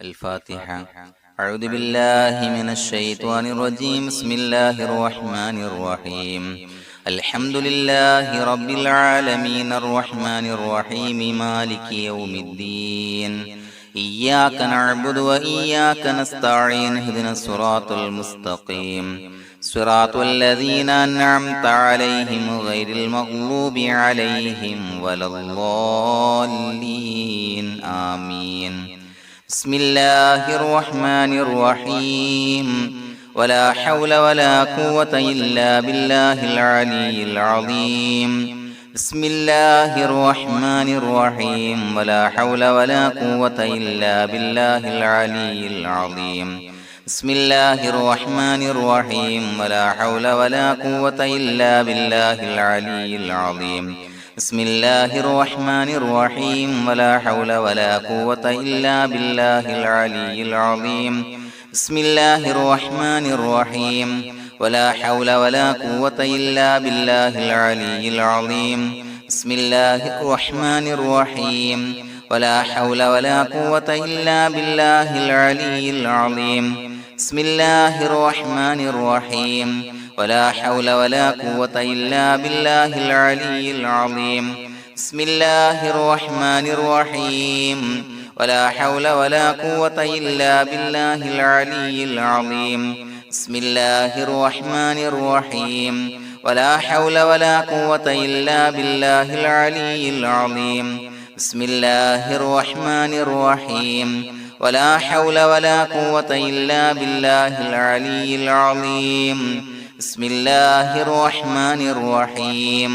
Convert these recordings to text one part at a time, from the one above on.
الفاتحة. أعوذ بالله من الشيطان الرجيم. بسم الله الرحمن الرحيم. الحمد لله رب العالمين الرحمن الرحيم مالك يوم الدين. إياك نعبد وإياك نستعين. اهدنا الصراط المستقيم صراط الذين أنعمت عليهم غير المغضوب عليهم ولا الضالين. آمين. بسم الله الرحمن الرحيم. ولا حول ولا قوة إلا بالله العلي العظيم. بسم الله الرحمن الرحيم. ولا حول ولا قوة إلا بالله العلي العظيم. بسم الله الرحمن الرحيم. ولا حول ولا قوة إلا بالله العلي العظيم. بسم الله الرحمن الرحيم. ولا حول ولا قوة إلا بالله العلي العظيم. بسم الله الرحمن الرحيم. ولا حول ولا قوة إلا بالله العلي العظيم. بسم الله الرحمن الرحيم. ولا حول ولا قوة إلا بالله العلي العظيم. بسم الله الرحمن الرحيم. ولا حول ولا قوة إلا بالله العلي العظيم. بسم الله الرحمن الرحيم. ولا حول ولا قوة إلا بالله العلي العظيم. بسم الله الرحمن الرحيم. ولا حول ولا قوة إلا بالله العلي العظيم. بسم الله الرحمن الرحيم. ولا حول ولا قوة إلا بالله العلي العظيم. بسم الله الرحمن الرحيم.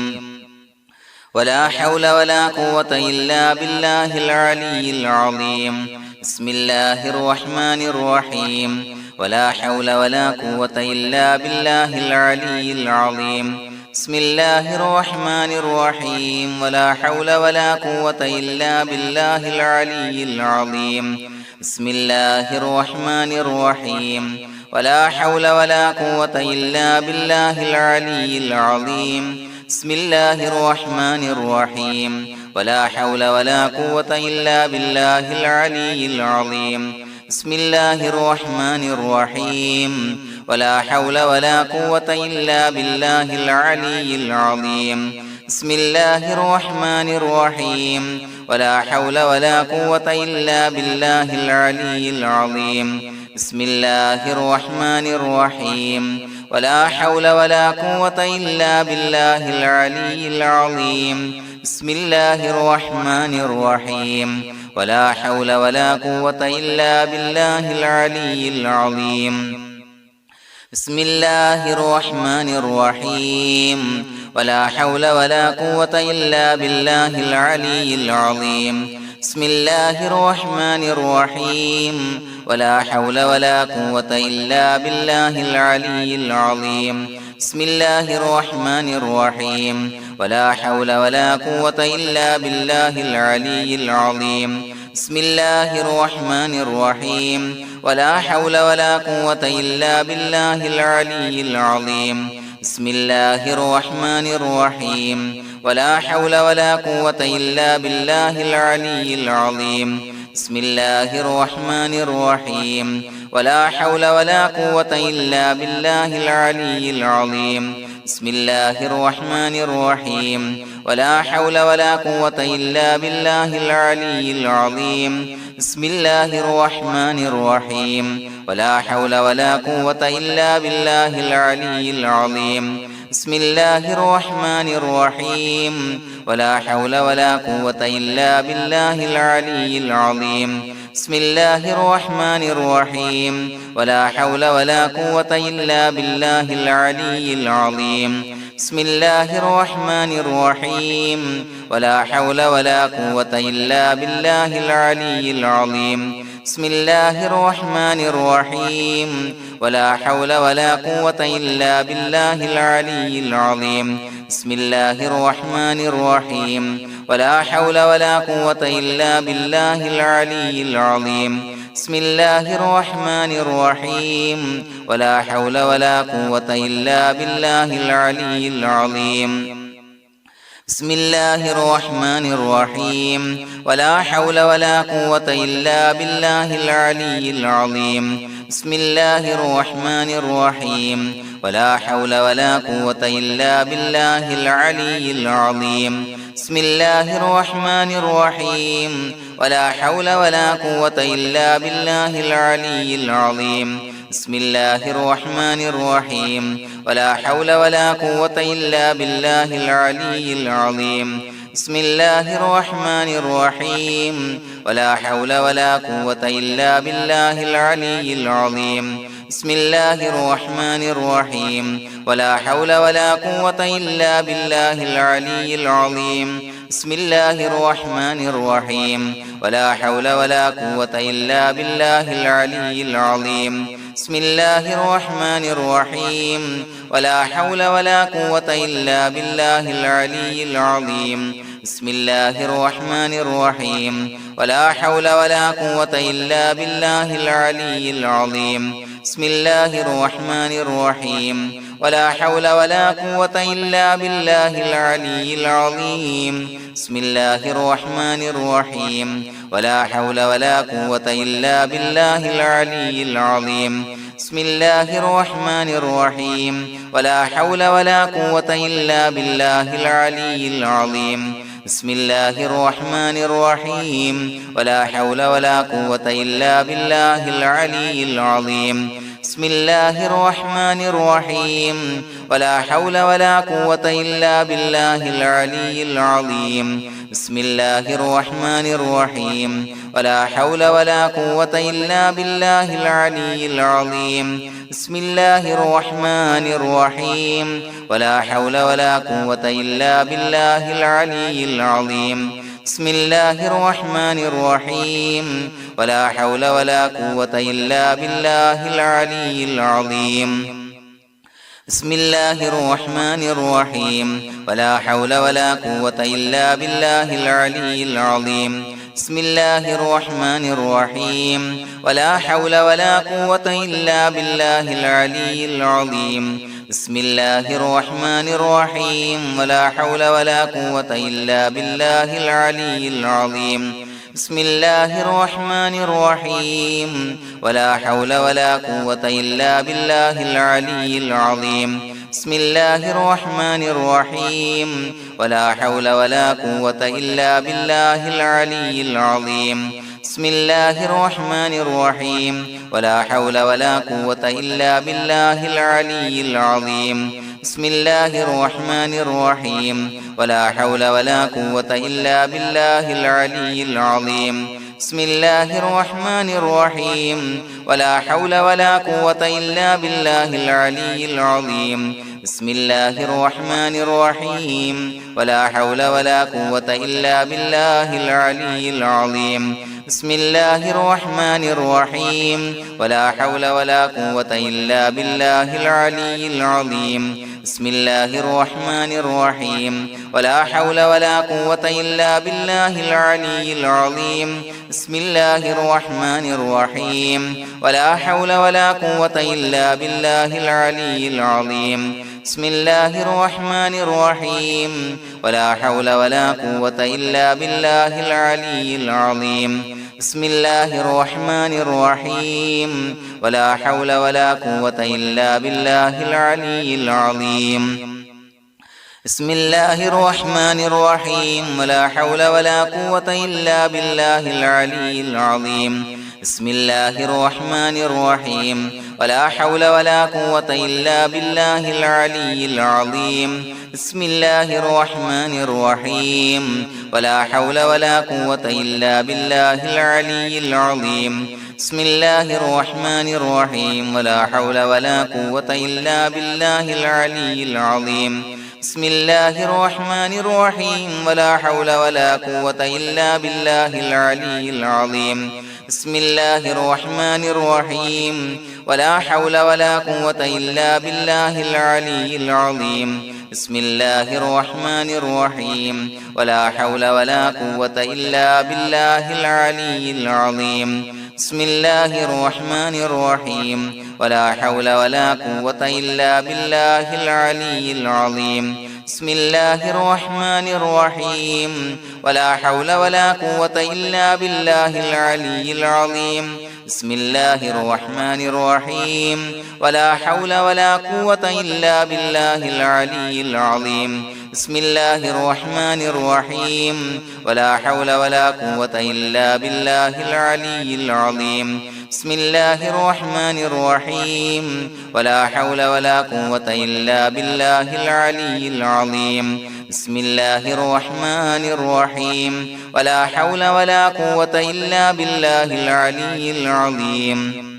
ولا حول ولا قوة إلا بالله العلي العظيم. بسم الله الرحمن الرحيم. ولا حول ولا قوة إلا بالله العلي العظيم. بسم الله الرحمن الرحيم. ولا حول ولا قوة إلا بالله العلي العظيم. بسم الله الرحمن الرحيم. ولا حول ولا قوة إلا بالله العلي العظيم. بسم الله الرحمن الرحيم. ولا حول ولا قوة إلا بالله العلي العظيم. بسم الله الرحمن الرحيم. ولا حول ولا قوة إلا بالله العلي العظيم. بسم الله الرحمن الرحيم. ولا حول ولا قوة إلا بالله العلي العظيم. بسم الله الرحمن الرحيم. ولا حول ولا قوة إلا بالله العلي العظيم. بسم الله الرحمن الرحيم. ولا حول ولا قوة إلا بالله العلي العظيم. بسم الله الرحمن الرحيم. ولا حول ولا قوة إلا بالله العلي العظيم. بسم الله الرحمن الرحيم. ولا حول ولا قوة إلا بالله العلي العظيم. بسم الله الرحمن الرحيم. ولا حول ولا قوة إلا بالله العلي العظيم. بسم الله الرحمن الرحيم. ولا حول ولا قوة إلا بالله العلي العظيم. بسم الله الرحمن الرحيم. ولا حول ولا قوة إلا بالله العلي العظيم. بسم الله الرحمن الرحيم. ولا حول ولا قوة إلا بالله العلي العظيم. بسم الله الرحمن الرحيم. ولا حول ولا قوة إلا بالله العلي العظيم. بسم الله الرحمن الرحيم. ولا حول ولا قوة إلا بالله العلي العظيم. بسم الله الرحمن الرحيم. ولا حول ولا قوة إلا بالله العلي العظيم. بسم الله الرحمن الرحيم. ولا حول ولا قوة إلا بالله العلي العظيم. بسم الله الرحمن الرحيم. ولا حول ولا قوة إلا بالله العلي العظيم. بسم الله الرحمن الرحيم. ولا حول ولا قوة إلا بالله العلي العظيم. بسم الله الرحمن الرحيم. ولا حول ولا قوة إلا بالله العلي العظيم. بسم الله الرحمن الرحيم. ولا حول ولا قوة إلا بالله العلي العظيم. بسم الله الرحمن الرحيم ولا حول ولا قوة إلا بالله العلي العظيم بسم الله الرحمن الرحيم ولا حول ولا قوة إلا بالله العلي العظيم بسم الله الرحمن الرحيم ولا حول ولا قوة إلا بالله العلي العظيم بسم الله الرحمن الرحيم ولا حول ولا قوة إلا بالله العلي العظيم بسم الله الرحمن الرحيم ولا حول ولا قوة إلا بالله العلي العظيم بسم الله الرحمن الرحيم ولا حول ولا قوة إلا بالله العلي العظيم بسم الله الرحمن الرحيم ولا حول ولا قوة إلا بالله العلي العظيم بسم الله الرحمن الرحيم ولا حول ولا قوة إلا بالله العلي العظيم بسم الله الرحمن الرحيم ولا حول ولا قوة إلا بالله العلي العظيم بسم الله الرحمن الرحيم ولا حول ولا قوة إلا بالله العلي العظيم بسم الله الرحمن الرحيم ولا حول ولا قوة إلا بالله العلي العظيم بسم الله الرحمن الرحيم ولا حول ولا قوة إلا بالله العلي العظيم بسم الله الرحمن الرحيم ولا حول ولا قوة إلا بالله العلي العظيم بسم الله الرحمن الرحيم ولا حول ولا قوة إلا بالله العلي العظيم بسم الله الرحمن الرحيم ولا حول ولا قوة إلا بالله العلي العظيم بسم الله الرحمن الرحيم ولا حول ولا قوة إلا بالله العلي العظيم بسم الله الرحمن الرحيم ولا حول ولا قوة إلا بالله العلي العظيم بسم الله الرحمن الرحيم ولا حول ولا قوة إلا بالله العلي العظيم بسم الله الرحمن الرحيم ولا حول ولا قوة إلا بالله العلي العظيم بسم الله الرحمن الرحيم ولا حول ولا قوة إلا بالله العلي العظيم بسم الله الرحمن الرحيم ولا حول ولا قوة إلا بالله العلي العظيم بسم الله الرحمن الرحيم ولا حول ولا قوة إلا بالله العلي العظيم بسم الله الرحمن الرحيم ولا حول ولا قوة إلا بالله العلي العظيم بسم الله الرحمن الرحيم ولا حول ولا قوة إلا بالله العلي العظيم بسم الله الرحمن الرحيم ولا حول ولا قوة إلا بالله العلي العظيم بسم الله الرحمن الرحيم ولا حول ولا قوة إلا بالله العلي العظيم بسم الله الرحمن الرحيم ولا حول ولا قوة إلا بالله العلي العظيم بسم الله الرحمن الرحيم ولا حول ولا قوة إلا بالله العلي العظيم بسم الله الرحمن الرحيم ولا حول ولا قوة إلا بالله العلي العظيم بسم الله الرحمن الرحيم ولا حول ولا قوة إلا بالله العلي العظيم بسم الله الرحمن الرحيم ولا حول ولا قوة إلا بالله العلي العظيم بسم الله الرحمن الرحيم ولا حول ولا قوة إلا بالله العلي العظيم بسم الله الرحمن الرحيم ولا حول ولا قوة إلا بالله العلي العظيم بسم الله الرحمن الرحيم ولا حول ولا قوة إلا بالله العلي العظيم بسم الله الرحمن الرحيم ولا حول ولا قوة إلا بالله العلي العظيم بسم الله الرحمن الرحيم ولا حول ولا قوة إلا بالله العلي العظيم بسم الله الرحمن الرحيم ولا حول ولا قوة إلا بالله العلي العظيم بسم الله الرحمن الرحيم ولا حول ولا قوة إلا بالله العلي العظيم بسم الله الرحمن الرحيم ولا حول ولا قوة إلا بالله العلي العظيم بسم الله الرحمن الرحيم ولا حول ولا قوة إلا بالله العلي العظيم بسم الله الرحمن الرحيم ولا حول ولا قوة إلا بالله العلي العظيم بسم الله الرحمن الرحيم ولا حول ولا قوة إلا بالله العلي العظيم بسم الله الرحمن الرحيم ولا حول ولا قوة إلا بالله العلي العظيم بسم الله الرحمن الرحيم ولا حول ولا قوة إلا بالله العلي العظيم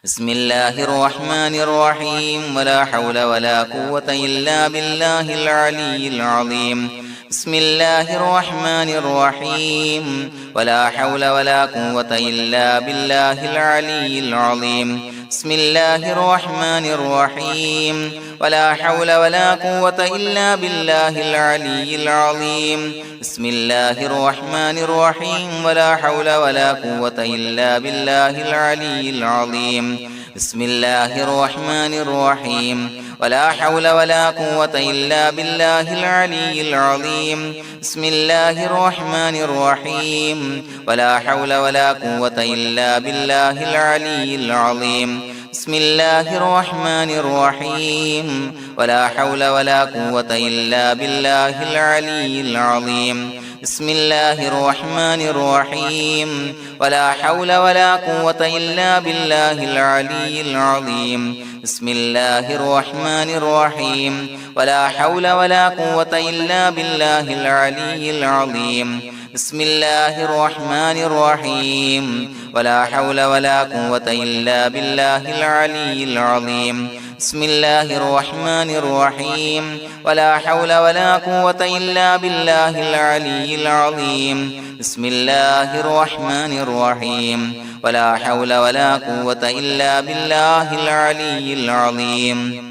بسم الله الرحمن الرحيم ولا حول ولا قوة إلا بالله العلي العظيم بسم الله الرحمن الرحيم ولا حول ولا قوة إلا بالله العلي العظيم بسم الله الرحمن الرحيم ولا حول ولا قوة إلا بالله العلي العظيم بسم الله الرحمن الرحيم ولا حول ولا قوة إلا بالله العلي العظيم بسم الله الرحمن الرحيم ولا حول ولا قوة إلا بالله العلي العظيم بسم الله الرحمن الرحيم ولا حول ولا قوة إلا بالله العلي العظيم بسم الله الرحمن الرحيم ولا حول ولا قوة إلا بالله العلي العظيم بسم الله الرحمن الرحيم ولا حول ولا قوة إلا بالله العلي العظيم بسم الله الرحمن الرحيم ولا حول ولا قوة إلا بالله العلي العظيم بسم الله الرحمن الرحيم ولا حول ولا قوة إلا بالله العلي العظيم بسم الله الرحمن الرحيم ولا حول ولا قوة إلا بالله العلي العظيم بسم الله الرحمن الرحيم ولا حول ولا قوة إلا بالله العلي العظيم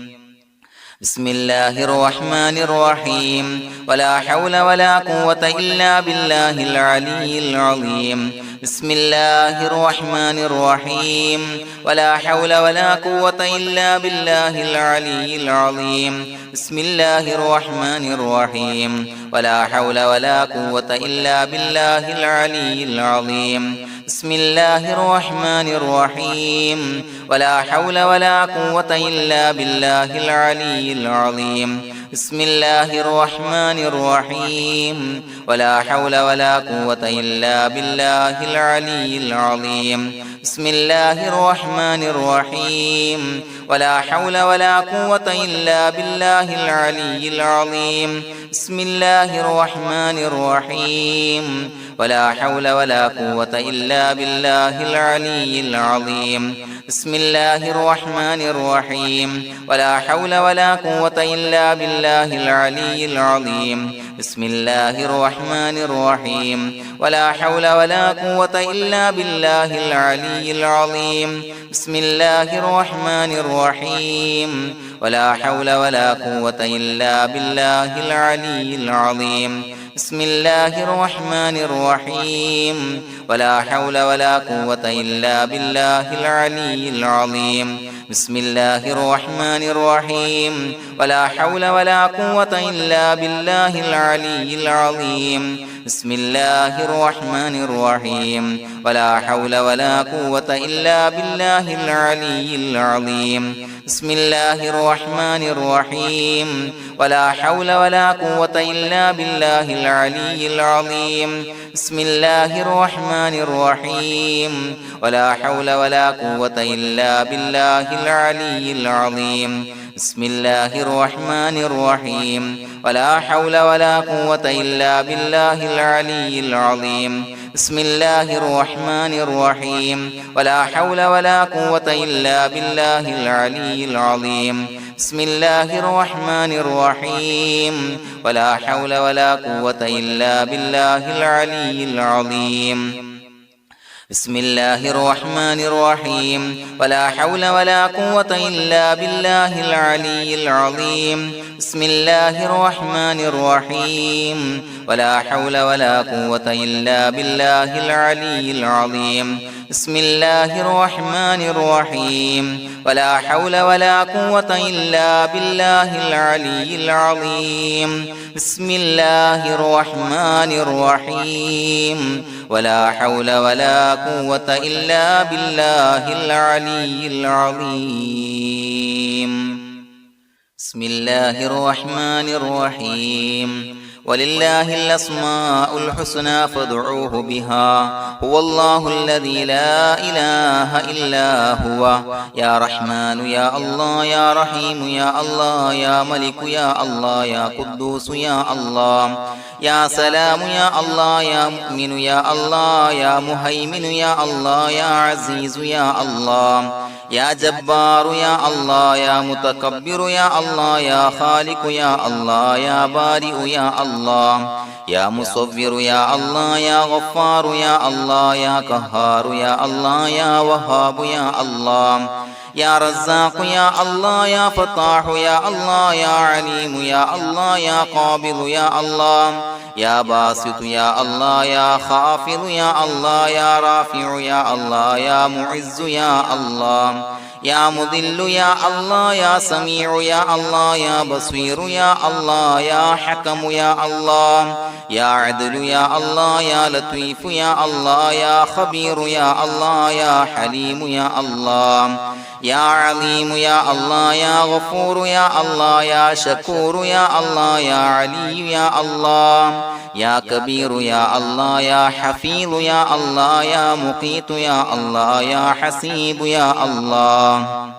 بسم الله الرحمن الرحيم ولا حول ولا قوة إلا بالله العلي العظيم بسم الله الرحمن الرحيم ولا حول ولا قوة إلا بالله العلي العظيم بسم الله الرحمن الرحيم ولا حول ولا قوة إلا بالله العلي العظيم بسم الله الرحمن الرحيم ولا حول ولا قوة إلا بالله العلي العظيم بسم الله الرحمن الرحيم ولا حول ولا قوة إلا بالله العلي العظيم بسم الله الرحمن الرحيم ولا حول ولا قوة إلا بالله العلي العظيم بسم الله الرحمن الرحيم ولا حول ولا قوة إلا بالله العلي العظيم بسم الله الرحمن الرحيم ولا حول ولا قوة إلا بالله العلي العظيم بسم الله الرحمن الرحيم ولا حول ولا قوة إلا بالله العلي العظيم بسم الله الرحمن الرحيم ولا حول ولا قوة إلا بالله العلي العظيم بسم الله الرحمن الرحيم ولا حول ولا قوة إلا بالله العلي العظيم بسم الله الرحمن الرحيم ولا حول ولا قوة إلا بالله العلي العظيم بسم الله الرحمن الرحيم ولا حول ولا قوة إلا بالله العلي العظيم بسم الله الرحمن الرحيم ولا حول ولا قوة إلا بالله العلي العظيم بسم الله الرحمن الرحيم ولا حول ولا قوة إلا بالله العلي العظيم بسم الله الرحمن الرحيم ولا حول ولا قوة إلا بالله العلي العظيم بسم الله الرحمن الرحيم ولا حول ولا قوة إلا بالله العلي العظيم بسم الله الرحمن الرحيم ولا حول ولا قوة إلا بالله العلي العظيم بسم الله الرحمن الرحيم ولا حول ولا قوة إلا بالله العلي العظيم بسم الله الرحمن الرحيم ولا حول ولا قوة إلا بالله العلي العظيم بسم الله الرحمن الرحيم ولا حول ولا قوة إلا بالله العلي العظيم بسم الله الرحمن الرحيم ولا حول ولا قوة إلا بالله العلي العظيم بسم الله الرحمن الرحيم ولله الأسماء الحسنى فادعوه بها هو الله الذي لا إله إلا هو يا رحمن يا الله يا رحيم يا الله يا ملك يا الله يا قدوس يا الله يا سلام يا الله يا مؤمن يا الله يا مهيمن يا الله يا عزيز يا الله يا جبار يا الله يا متكبر يا الله يا خالق يا الله يا بارئ يا الله يا مصور يا الله يا غفار يا الله يا قهار يا الله يا وهاب يا الله يا رزاق يا الله يا فتاح يا الله يا عليم يا الله يا قابض يا الله يا باسط يا الله يا خافض يا الله يا رافع يا الله يا معز يا الله يا مذل يا الله يا سميع يا الله يا بصير يا الله يا حكم يا الله يا عدل يا الله يا لطيف يا الله يا خبير يا الله يا حليم يا الله يا عليم يا الله يا غفور يا الله يا شكور يا الله يا علي يا الله يا كبير يا الله يا حفيظ يا الله يا مقيت يا الله يا حسيب يا الله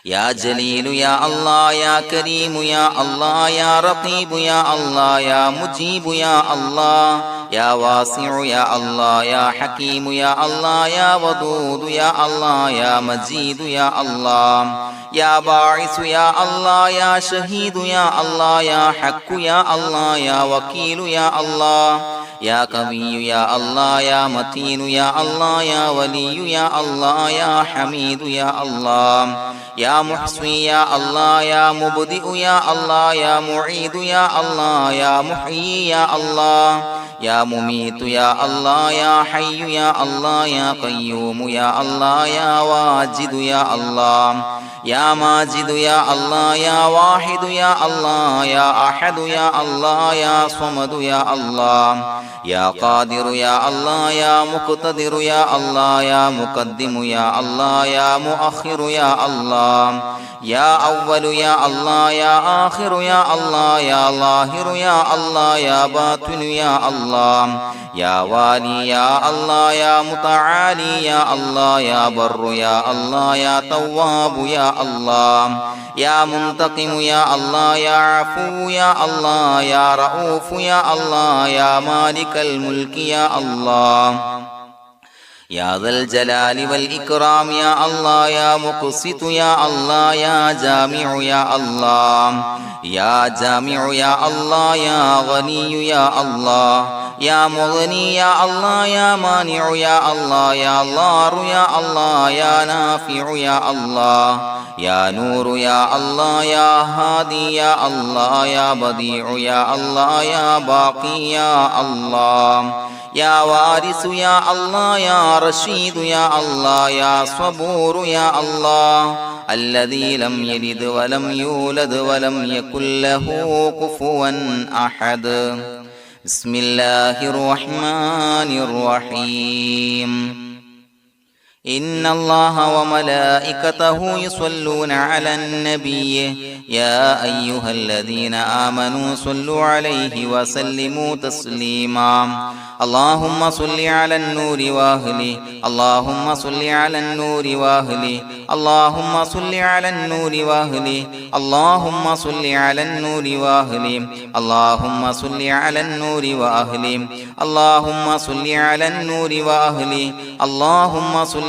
يا جليل يا الله يا كريم يا الله يا رقيب يا الله يا مجيب يا الله يا واسع يا الله يا حكيم يا الله يا ودود يا الله يا مجيد يا الله يا باعث يا الله يا شهيد يا الله يا حق يا الله يا وكيل يا الله يا قوي يا الله يا متين يا الله يا ولي يا الله يا حميد يا الله يا محصي يا الله يا مبدئ يا الله يا معيد يا الله يا محيي يا الله يا مميت يا الله يا حي يا الله يا قيوم يا الله يا واجد يا الله يا ماجد يا الله يا واحد يا الله يا أحد يا الله يا صمد يا الله يا قادر يا الله يا مقتدر يا الله يا مقدم يا الله يا مؤخر يا الله يا أول يا الله يا آخر يا الله يا ظاهر يا الله يا باطن يا الله يا والي يا الله يا متعالي يا الله يا بر يا الله يا تواب يا الله يا منتقم يا الله يا عفو يا الله يا رؤوف يا الله يا مالك الملك يا الله يا ذا الجلال والإكرام يا الله يا مقسط يا الله يا جامع يا الله يا جامع يا الله يا غني يا الله يا مغني يا الله يا مانع يا الله يا ضار يا الله يا نافع يا الله يا نور يا الله يا هادي يا الله يا بديع يا الله يا باقي يا الله يا وارث يا الله يا رشيد يا الله يا صبور يا الله الذي لم يلد ولم يولد ولم يكن له كفوا أحد بسم الله الرحمن الرحيم إن الله وملائكته يصلون على النبي يا أيها الذين آمنوا صلوا عليه وسلموا تسليما اللهم صل على النور وأهله اللهم صل على النور وأهله اللهم صل على النور وأهله اللهم صل على النور وأهله اللهم صل على النور وأهله اللهم صل على النور وأهله اللهم صل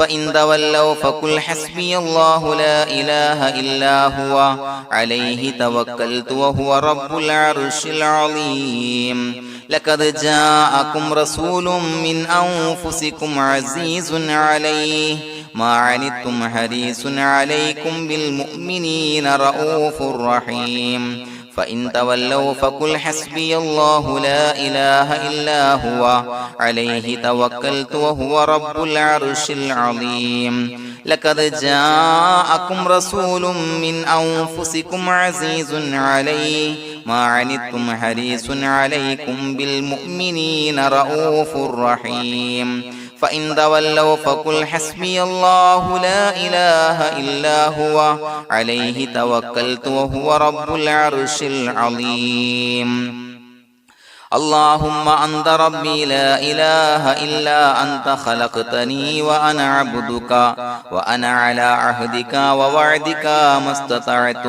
فإن تولوا فقل حسبي الله لا إله إلا هو عليه توكلت وهو رب العرش العظيم لقد جاءكم رسول من أنفسكم عزيز عليه ما عنتم حريص عليكم بالمؤمنين رؤوف رحيم فإن تولوا فقل حسبي الله لا إله إلا هو عليه توكلت وهو رب العرش العظيم لقد جاءكم رسول من أنفسكم عزيز عليه ما عنتم حريص عليكم بالمؤمنين رؤوف رحيم فإن تولوا فقل حسبي الله لا إله إلا هو عليه توكلت وهو رب العرش العظيم اللهم أنت ربي لا إله إلا أنت خلقتني وأنا عبدك وأنا على عهدك ووعدك ما استطعت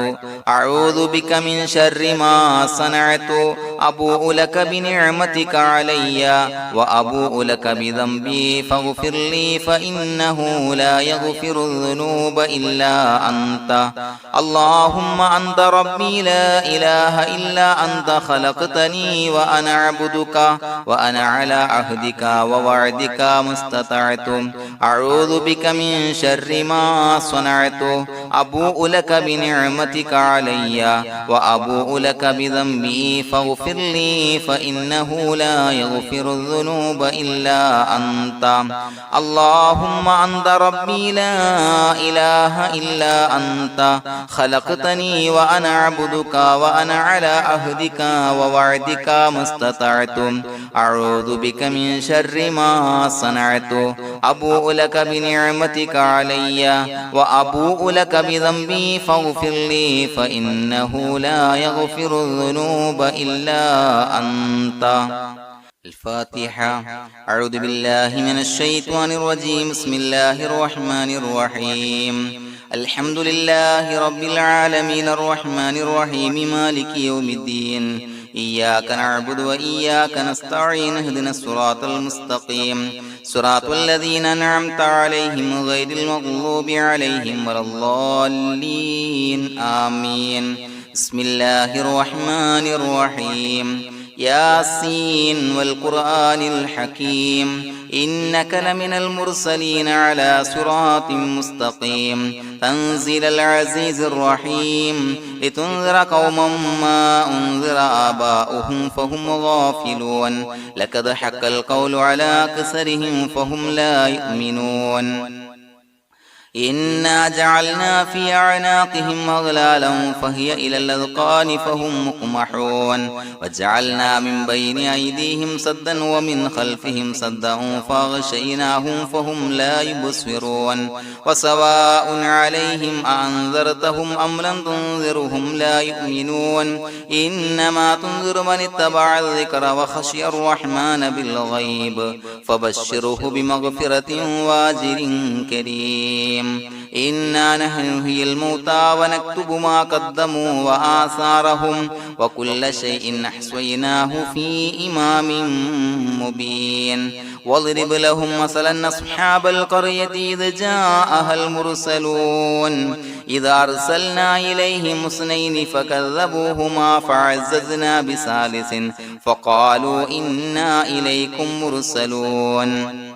أعوذ بك من شر ما صنعت أبوء لك بنعمتك علي وأبوء لك بذنبي فاغفر لي فإنه لا يغفر الذنوب إلا أنت اللهم أنت ربي لا إله إلا أنت خلقتني وأنا عبدك وأنا على عهدك ووعدك ما استطعت أعوذ بك من شر ما صنعت أبوء لك بنعمتك علي وأبوء لك بذنبي فاغفر لي فإنه لا يغفر الذنوب إلا أنت اللهم أنت ربي لا إله إلا أنت خلقتني وأنا عبدك وأنا على عهدك ووعدك ما استطعت أعوذ بك من شر ما صنعت أبوء لك بنعمتك علي وأبوء لك بذنبي فاغفر لي فإنه لا يغفر الذنوب إلا أنت الفاتحة أعوذ بالله من الشيطان الرجيم بسم الله الرحمن الرحيم الحمد لله رب العالمين الرحمن الرحيم مالك يوم الدين إياك نعبد وإياك نستعين اهدنا الصراط المستقيم صراط الذين أنعمت عليهم غير المغضوب عليهم ولا الضالين آمين بسم الله الرحمن الرحيم ياسين والقرآن الحكيم إنك لمن المرسلين على صراط مستقيم تنزيل العزيز الرحيم لتنذر قوما ما أنذر آباؤهم فهم غافلون لقد حق القول على أكثرهم فهم لا يؤمنون إنا جعلنا في أعناقهم أغلالا فهي إلى الأذقان فهم مقمحون وجعلنا من بين أيديهم سدا ومن خلفهم سدا فأغشيناهم فهم لا يبصرون وسواء عليهم أأنذرتهم أم لم تنذرهم لا يؤمنون إنما تنذر من اتبع الذكر وخشي الرحمن بالغيب فبشره بمغفرة وأجر كريم إنا نحن نحيي الموتى ونكتب ما قدموا وآثارهم وكل شيء أحصيناه في إمام مبين واضرب لهم مثلا أصحاب القرية إذ جاءها المرسلون إذا أرسلنا إليهم اثنين فكذبوهما فعززنا بثالث فقالوا إنا إليكم مرسلون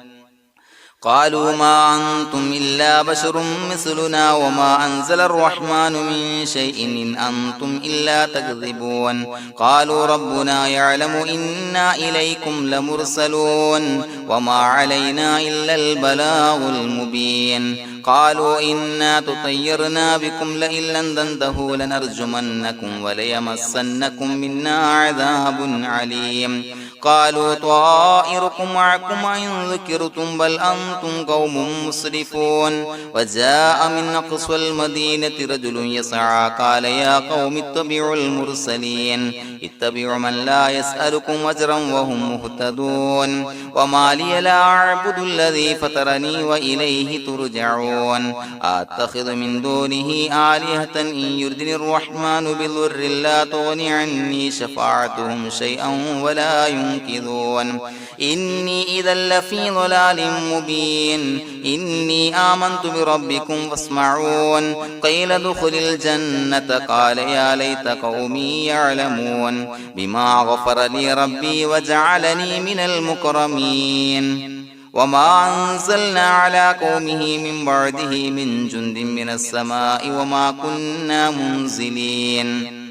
قالوا ما أنتم إلا بشر مثلنا وما أنزل الرحمن من شيء إن أنتم إلا تكذبون قالوا ربنا يعلم إنا إليكم لمرسلون وما علينا إلا البلاغ المبين قالوا إنا تطيرنا بكم لئن لم تنتهوا لنرجمنكم وليمسنكم منا عذاب عليم قالوا طائركم معكم إن ذكرتم بل أنتم قوم مسرفون وجاء من أقصى المدينة رجل يسعى قال يا قوم اتبعوا المرسلين اتبعوا من لا يسألكم أجرا وهم مهتدون وما لي لا أعبد الذي فطرني وإليه ترجعون أتخذ من دونه آلهة إن يردني الرحمن بضر لا تغني عني شفاعتهم شيئا ولا ينصرون ينكثون إني إذا لفي ضلال مبين إني آمنت بربكم فاسمعون قيل ادخل الجنة قال يا ليت قومي يعلمون بما غفر لي ربي وجعلني من المكرمين وما أنزلنا على قومه من بعده من جند من السماء وما كنا منزلين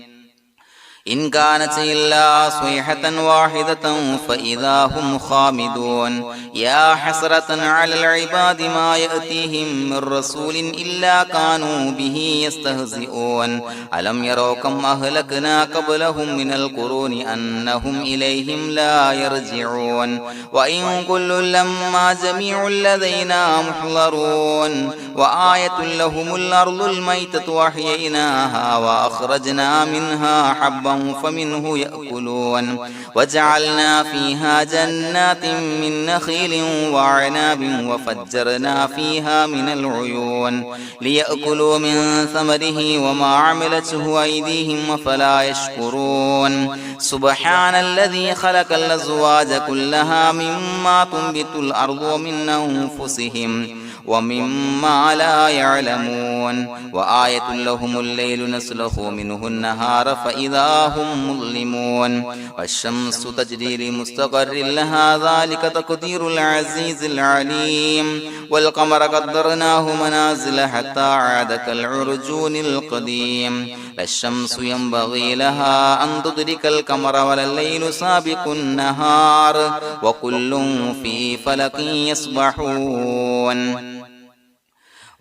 إن كانت إلا صيحة واحدة فإذا هم خامدون يا حسرة على العباد ما يأتيهم من رسول إلا كانوا به يستهزئون ألم يروا كم أهلكنا قبلهم من القرون أنهم إليهم لا يرجعون وإن كل لما جميع لدينا محضرون وآية لهم الأرض الميتة وأحييناها وأخرجنا منها حبا فمنه يأكلون وجعلنا فيها جنات من نخيل وعناب وفجرنا فيها من العيون ليأكلوا من ثمره وما عملته أيديهم فلا يشكرون سبحان الذي خلق الأزواج كلها مما تنبت الأرض ومن أنفسهم ومما لا يعلمون وآية لهم الليل نسلخ منه النهار فإذا هم مظلمون والشمس تجري لمستقر لها ذلك تقدير العزيز العليم والقمر قدرناه منازل حتى عاد كالعرجون القديم لا الشمس ينبغي لها أن تدرك القمر ولا الليل سابق النهار وكل في فلك يسبحون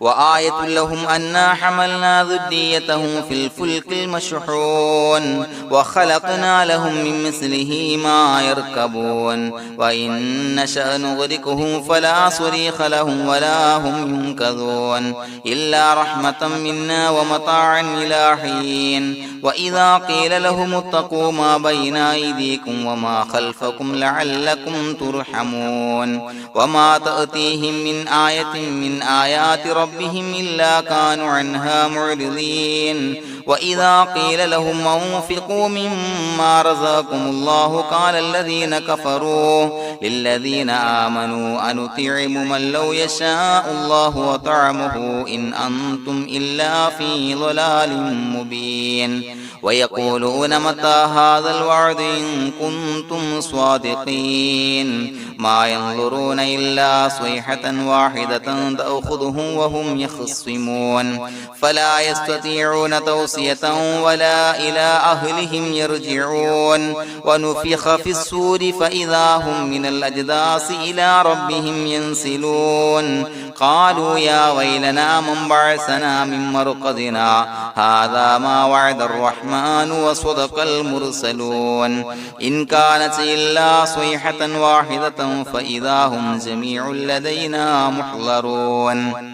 وآية لهم أنا حملنا ذريتهم في الفلك المشحون وخلقنا لهم من مثله ما يركبون وإن نشأ نغرقهم فلا صريخ لهم ولا هم ينقذون إلا رحمة منا ومتاعا إلى حين وإذا قيل لهم اتقوا ما بين أيديكم وما خلفكم لعلكم ترحمون وما تأتيهم من آية من آيات ربهم إلا كانوا عنها معرضين وإذا قيل لهم أنفقوا مما رزقكم الله قال الذين كفروا للذين آمنوا أنطعم من لو يشاء الله وطعمه إن أنتم إلا في ضلال مبين ويقولون متى هذا الوعد إن كنتم صادقين ما ينظرون إلا صيحة واحدة تأخذهم وهم يخصمون فلا يستطيعون توصية ولا إلى أهلهم يرجعون ونفخ في الصور فإذا هم من الأجداث إلى ربهم ينسلون قالوا يا ويلنا من بعثنا من مرقدنا هذا ما وعد الرحمن وصدق المرسلون إن كانت إلا صيحة واحدة فإذا هم جميع لدينا محضرون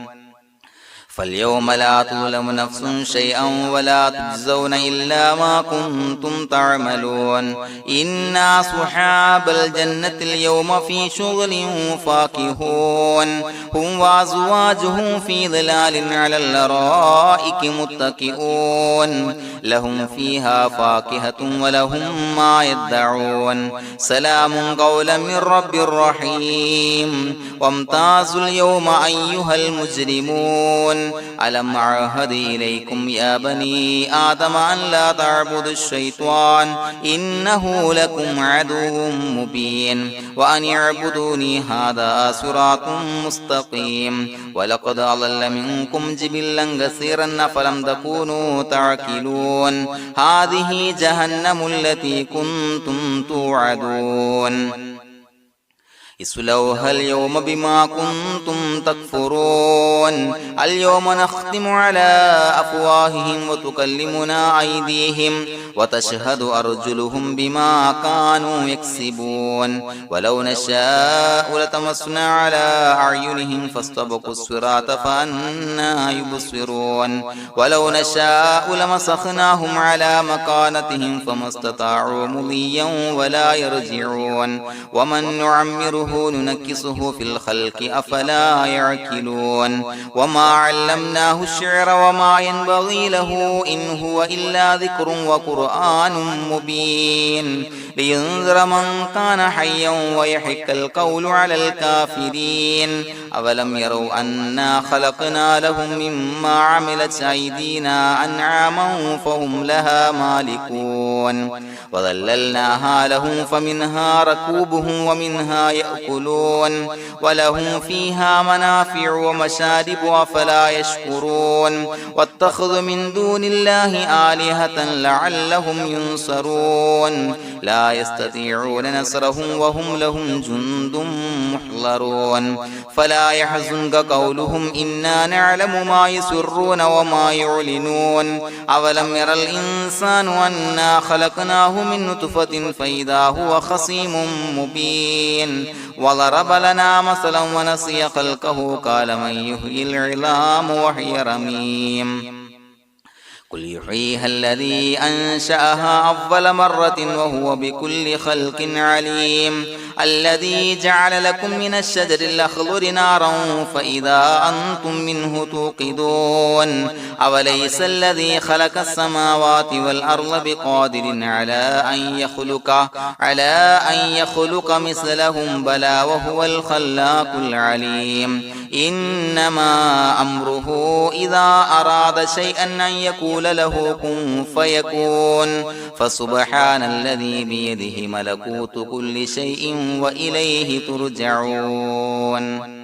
فاليوم لا تظلم نفس شيئا ولا تجزون إلا ما كنتم تعملون إنا أصحاب الجنة اليوم في شغل فاكهون هم وأزواجهم في ظلال على الأرائك متكئون لهم فيها فاكهة ولهم ما يدعون سلام قولا من رب رحيم وامتازوا اليوم أيها المجرمون ألم أعهد إليكم يا بني آدم أن لا تعبدوا الشيطان إنه لكم عدو مبين وأن اعبدوني هذا صراط مستقيم ولقد أضل منكم جبلا كثيرا فلم تكونوا تعقلون هذه جهنم التي كنتم توعدون اصلوها اليوم بما كنتم تكفرون اليوم نختم على أفواههم وتكلمنا أيديهم وتشهد أرجلهم بما كانوا يكسبون ولو نشاء لتمسنا على أعينهم فاستبقوا الصراط فأنى يبصرون ولو نشاء لمسخناهم على مكانتهم فما استطاعوا مضيا ولا يرجعون ومن نعمره نعمره ننكسه في الخلق أفلا يعقلون وما علمناه الشعر وما ينبغي له إن هو إلا ذكر وقرآن مبين لينذر من كان حيا ويحق القول على الكافرين أولم يروا أنا خلقنا لهم مما عملت أيدينا أنعاما فهم لها مالكون وظللناها لهم فمنها ركوبهم ومنها يأكلون ولهم فيها منافع ومشارب أفلا يشكرون واتخذوا من دون الله آلهة لعلهم ينصرون لا يستطيعون نصرهم وهم لهم جند محضرون فلا يحزنك قولهم إنا نعلم ما يسرون وما يعلنون أولم ير الإنسان أنا خلقناه من نطفة فإذا هو خصيم مبين وضرب لنا مثلا ونسي خلقه قال من يحيي العظام وهي رميم قل يحييها الذي أنشأها أول مرة وهو بكل خلق عليم الذي جعل لكم من الشجر الأخضر نارا فإذا أنتم منه توقدون أوليس الذي خلق السماوات والأرض بقادر على أن يخلق مثلهم بلى وهو الخلاق العليم إنما أمره إذا أراد شيئا أن يقول له كن فيكون فسبحان الذي بيده ملكوت كل شيء وإليه ترجعون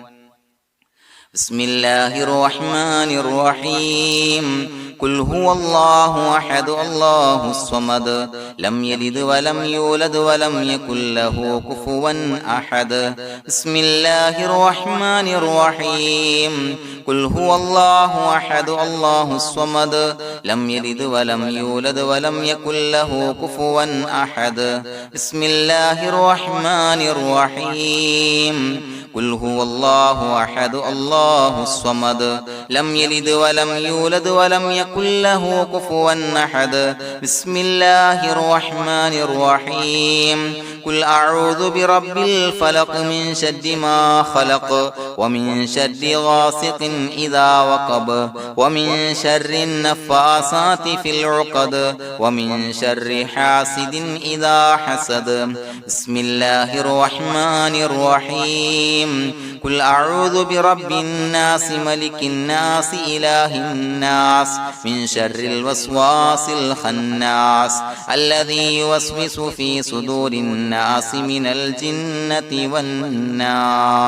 بسم الله الرحمن الرحيم قل هو الله أحد الله الصمد لم يلد ولم يولد ولم يكن له كفوا أحد بسم الله الرحمن الرحيم قل هو الله أحد الله الصمد لم يلد ولم يولد ولم يكن له كفوا أحد بسم الله الرحمن الرحيم قل هو الله أحد الله الصمد لم يلد ولم يولد ولم يكن له كفوا أحد بسم الله الرحمن الرحيم قل أعوذ برب الفلق من شر ما خلق ومن شر غاسق إذا وقب ومن شر النفاثات في العقد ومن شر حاسد إذا حسد بسم الله الرحمن الرحيم قل أعوذ برب الناس ملك الناس إله الناس من شر الوسواس الخناس الذي يوسوس في صدور الناس من الجنة والناس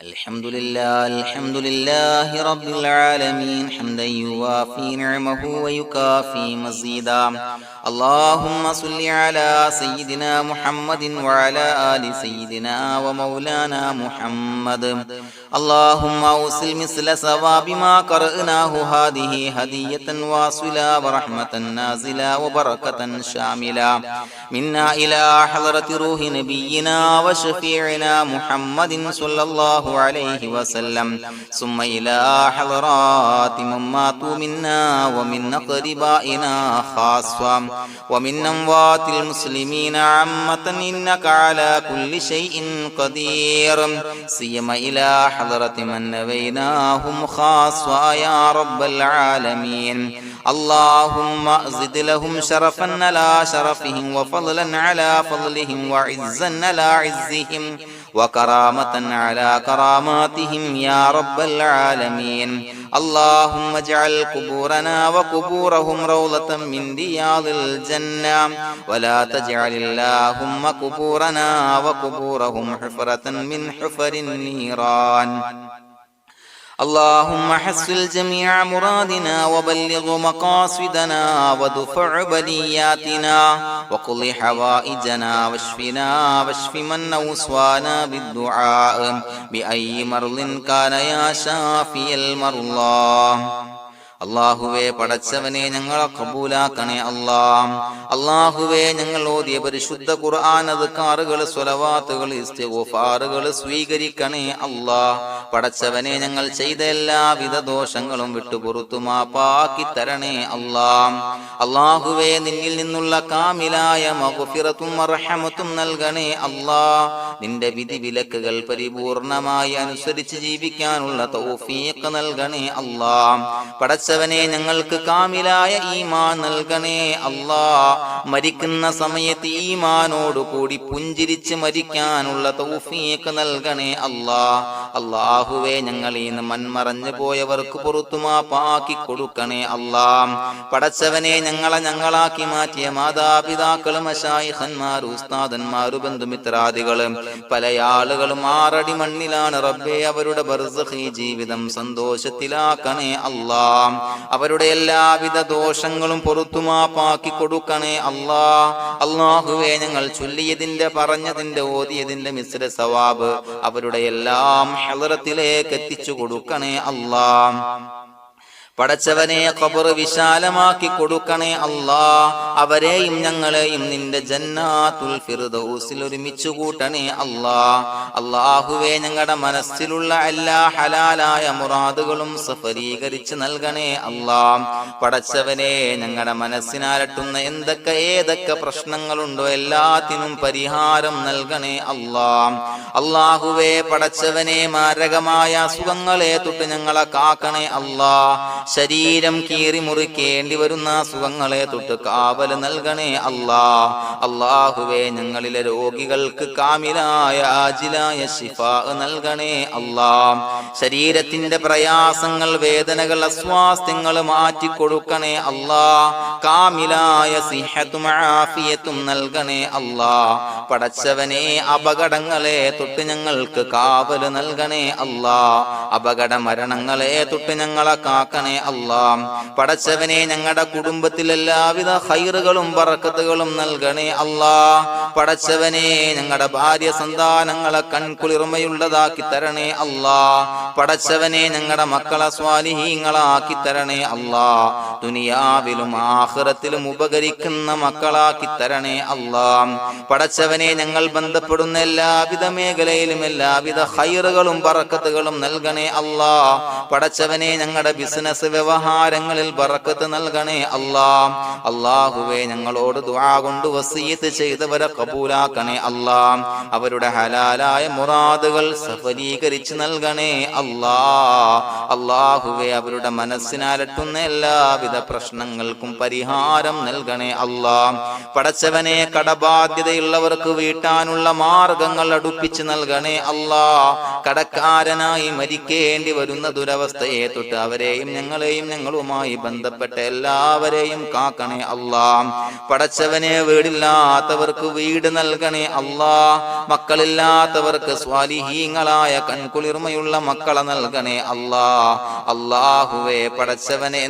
الحمد لله رب العالمين حمدا يوافي نعمه ويكافي مزيدا اللهم صل على سيدنا محمد وعلى آل سيدنا ومولانا محمد اللهم أوصل مثل ثواب ما قرأناه هذه هدية واصلة ورحمة نازلة وبركة شاملة منا إلى حضرة روح نبينا وشفيعنا محمد صلى الله عليه وسلم ثم إلى حضرات من ماتوا منا ومن أقربائنا خاصة ومن أموات المسلمين عامة إنك على كل شيء قدير سيما إلى حضرة من نبيناهم خاصة يا رب العالمين اللهم زد لهم شرفا على شرفهم وفضلا على فضلهم وعزا على عزهم وكرامة على كراماتهم يا رب العالمين اللهم اجعل قبورنا وقبورهم روضة من رياض الجنة ولا تجعل اللهم قبورنا وقبورهم حفرة من حفر النيران اللهم حصل جميع مرادنا وبلغ مقاصدنا ودفع بلياتنا وقض حوائجنا واشفنا واشف من أوصانا بالدعاء بأي مرض كان يا شافي المرضى അല്ലാഹുവേ പടച്ചവനെ ഞങ്ങളെ ഖബൂലാക്കണേ അല്ലാ. അല്ലാഹുവേ ഞങ്ങൾ ഓതിയ പരിശുദ്ധ ഖുർആൻ അദ്കാറുകൾ സ്വലവാത്തുകൾ ഇസ്തിഗ്ഫാറുകൾ സ്വീകരിക്കണേ അല്ലാ. പടച്ചവനെ ഞങ്ങൾ ചെയ്ത എല്ലാവിധ ദോഷങ്ങളും വിട്ടുപുറത്തു മാപ്പാക്കി തരണേ അല്ലാ. അല്ലാഹുവേ നിന്നിൽ നിന്നുള്ള കാമിലായ മഗ്ഫിറത്തും റഹ്മത്തും നൽകണേ അല്ലാ. നിന്റെ വിധി വിലക്കുകൾ പരിപൂർണമായി അനുസരിച്ച് ജീവിക്കാനുള്ള തൗഫീഖ് നൽകണേ അല്ലാ. പടച്ചവനെ ഞങ്ങൾക്ക് കാമിലായ ഈമാൻ നൽകണേ അല്ലാ. മരിക്കുന്ന സമയത്ത് ഈമാനോട് കൂടി പുഞ്ചിരിച്ച് മരിക്കാനുള്ള തൗഫീഖ് നൽകണേ അല്ലാ. അല്ലാഹുവേ ഞങ്ങളിൽ നിന്ന് മൺമറഞ്ഞു പോയവർക്ക് പുറത്തു മാപ്പാക്കി കൊടുക്കണേ അല്ലാ. പടച്ചവനെ ഞങ്ങളാക്കി മാറ്റിയ മാതാപിതാക്കളും മശായിഖന്മാരും ഉസ്താദന്മാരും ബന്ധുമിത്രാദികളും പല ആളുകളും 6 അടി മണ്ണിലാണ് റബ്ബേ. അവരുടെ ബർസഖി ജീവിതം സന്തോഷത്തിലാക്കണേ അല്ലാ. അവരുടെ എല്ലാവിധ ദോഷങ്ങളും പുറത്തു മാപ്പാക്കി കൊടുക്കണേ അല്ലാ. അല്ലാഹുവേ ഞങ്ങൾ ചൊല്ലിയതിന്റെ പറഞ്ഞതിന്റെ ഓതിയതിന്റെ മിശ്ര സവാബ് അവരുടെ എല്ലാം ഹളറത്തിലേക്ക് എത്തിച്ചു കൊടുക്കണേ അല്ലാ. പടച്ചവനെ ഖബർ വിശാലമാക്കി കൊടുക്കണേ അല്ലാ. അവരെയും ഞങ്ങളെയും നിന്റെ ജന്നാത്തുൽ ഫിർദൗസിൽ ഒരുമിച്ച് കൂട്ടണേ അല്ലാ. അല്ലാഹുവേ ഞങ്ങളുടെ മനസ്സിലുള്ള എല്ലാ ഹലാലായ മുറാദുകളും സഫലീകരിച്ച് നൽകണേ അല്ലാ. പടച്ചവനെ ഞങ്ങളുടെ മനസ്സിനാലട്ടുന്ന ഏതൊക്കെ പ്രശ്നങ്ങളുണ്ടോ എല്ലാത്തിനും പരിഹാരം നൽകണേ അല്ലാ. അല്ലാഹുവേ പടച്ചവനെ മാരകമായ അസുഖങ്ങളെ തൊട്ട് ഞങ്ങളെ കാക്കണേ അല്ലാ. ശരീരം കീറി മുറിക്കേണ്ടി വരുന്ന അസുഖങ്ങളെ തൊട്ട് കാവല് നൽകണേ അല്ലാ. അല്ലാഹുവേ ഞങ്ങളിലെ രോഗികൾക്ക് കാമിലായ ആജിലായ ശിഫാ നൽകണേ അല്ലാ. ശരീരത്തിന്റെ പ്രയാസങ്ങൾ വേദനകൾ അസ്വാസ്ഥ്യങ്ങൾ മാറ്റിക്കൊടുക്കണേ അല്ലാ. കാമിലായ സിഹത്തും ആഫിയത്തും നൽകണേ അല്ലാ. പടച്ചവനെ അപകടങ്ങളെ തൊട്ട് ഞങ്ങൾക്ക് കാവല് നൽകണേ അല്ലാ. അപകട മരണങ്ങളെ തൊട്ട് ഞങ്ങളെ കാക്കണേ അല്ലാ. പടച്ചവനെ ഞങ്ങളുടെ കുടുംബത്തിൽ എല്ലാവിധ ഖൈറുകളും ബറക്കത്തുകളും നൽകണേ അല്ലാ. പടച്ചവനെ ഞങ്ങളുടെ ഭാര്യ സന്താനങ്ങളെ കൺകുളിർമയുള്ളതാക്കി തരണേ അല്ലാ. പടച്ചവനെ ഞങ്ങളുടെ മക്കളെ സ്വാലിഹീങ്ങളാക്കി തരണേ അല്ലാ. ദുനിയാവിലും ആഖിറത്തിലും ഉപകരിക്കുന്ന മക്കളാക്കി തരണേ അല്ലാ. പടച്ചവനെ ഞങ്ങൾ ബന്ധപ്പെടുന്ന എല്ലാവിധ മേഖലയിലും എല്ലാവിധ ഖൈറുകളും ബറക്കത്തുകളും നൽകണേ അല്ലാ. പടച്ചവനെ ഞങ്ങളുടെ ബിസിനസ് വ്യവഹാരങ്ങളിൽ ബറക്കത്ത് നൽകണേ അല്ലാ. അല്ലാഹുവേ ഞങ്ങളോട് ദുആ കൊണ്ട് വസിയത്ത് ചെയ്തവരെ കബൂലാക്കണേ അല്ലാ. അവരുടെ ഹലാലായ മുറാദുകൾ സഫലീകരിച്ച് നൽകണേ അല്ലാ. അല്ലാഹുവേ അവരുടെ മനസ്സിനാലട്ടുന്ന എല്ലാവിധ പ്രശ്നങ്ങൾക്കും പരിഹാരം നൽകണേ അല്ലാ. പടച്ചവനെ കടബാധ്യതയുള്ളവർക്ക് വീട്ടാനുള്ള മാർഗങ്ങൾ അടുപ്പിച്ച് നൽകണേ അല്ലാ. കടക്കാരനായി മരിക്കേണ്ടി വരുന്ന ദുരവസ്ഥയെ തൊട്ട് അവരെയും ഞങ്ങളെയും ഞങ്ങളുമായി ബന്ധപ്പെട്ട എല്ലാവരെയും കാക്കണേ അല്ലാ. പടച്ചവനെ വീടില്ലാത്തവർക്ക് വീട് നൽകണേ അല്ലാ. മക്കളില്ലാത്തവർക്ക് സ്വാലിഹീങ്ങളായ കൺകുളിർമയുള്ള മക്കളെ നൽകണേ അല്ലാ. അല്ലാഹുവേ പടച്ചവനെ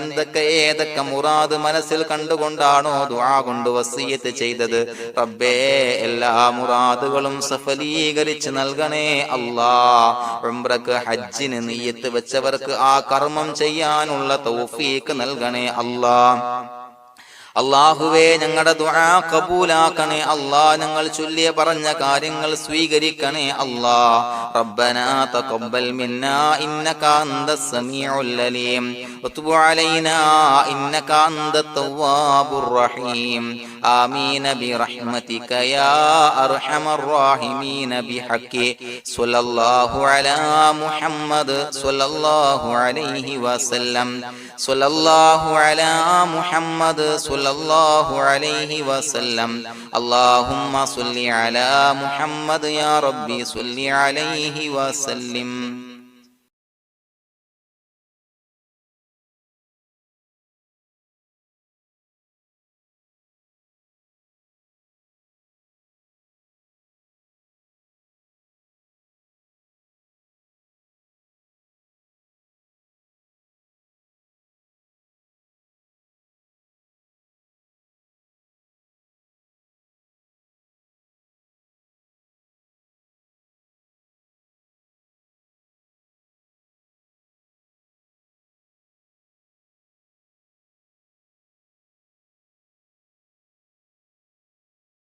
ഏതൊക്കെ മുറാദ് മനസ്സിൽ കണ്ടുകൊണ്ടാണോ ദുആ കൊണ്ട് വസിയത്ത് ചെയ്തത് റബ്ബേ എല്ലാ മുറാദുകളും സഫലീകരിച്ച് നൽകണേ അല്ലാ. ഉംറക്ക് ഹജ്ജിന് നിയ്യത്ത് വെച്ചവർക്ക് ആ കർമ്മം ചെയ്യാനുള്ള തൗഫീഖ് നൽകണേ അല്ലാ. അല്ലാഹുവേ ഞങ്ങളുടെ ദുആ ഖബൂലാക്കണേ അല്ലാ. ഞങ്ങൾ ചൊല്ലിയ പറഞ്ഞ കാര്യങ്ങൾ സ്വീകരിക്കണേ അല്ലാ. റബ്ബനാ തഖബ്ബൽ മിന്നാ ഇന്നക അന്തസ് സമീഉൽ അലീം വതുബ് അലൈനാ ഇന്നക അന്തത് തവ്വാബുർ റഹീം. ആമീൻ ബിറഹ്മതിക യാ അർഹമർ റഹീമീൻ ബിഹഖി സ്വല്ലല്ലാഹു അലാ മുഹമ്മദ് സ്വല്ലല്ലാഹു അലൈഹി വസല്ലം. സ്വല്ലല്ലാഹു അലാ മുഹമ്മദ് സ്വല്ലല്ലാഹു അലൈഹി വസല്ലം. അല്ലാഹുമ്മ സ്വല്ലി അലാ മുഹമ്മദ് യാ റബ്ബി സ്വല്ലി അലൈഹി വസല്ലം.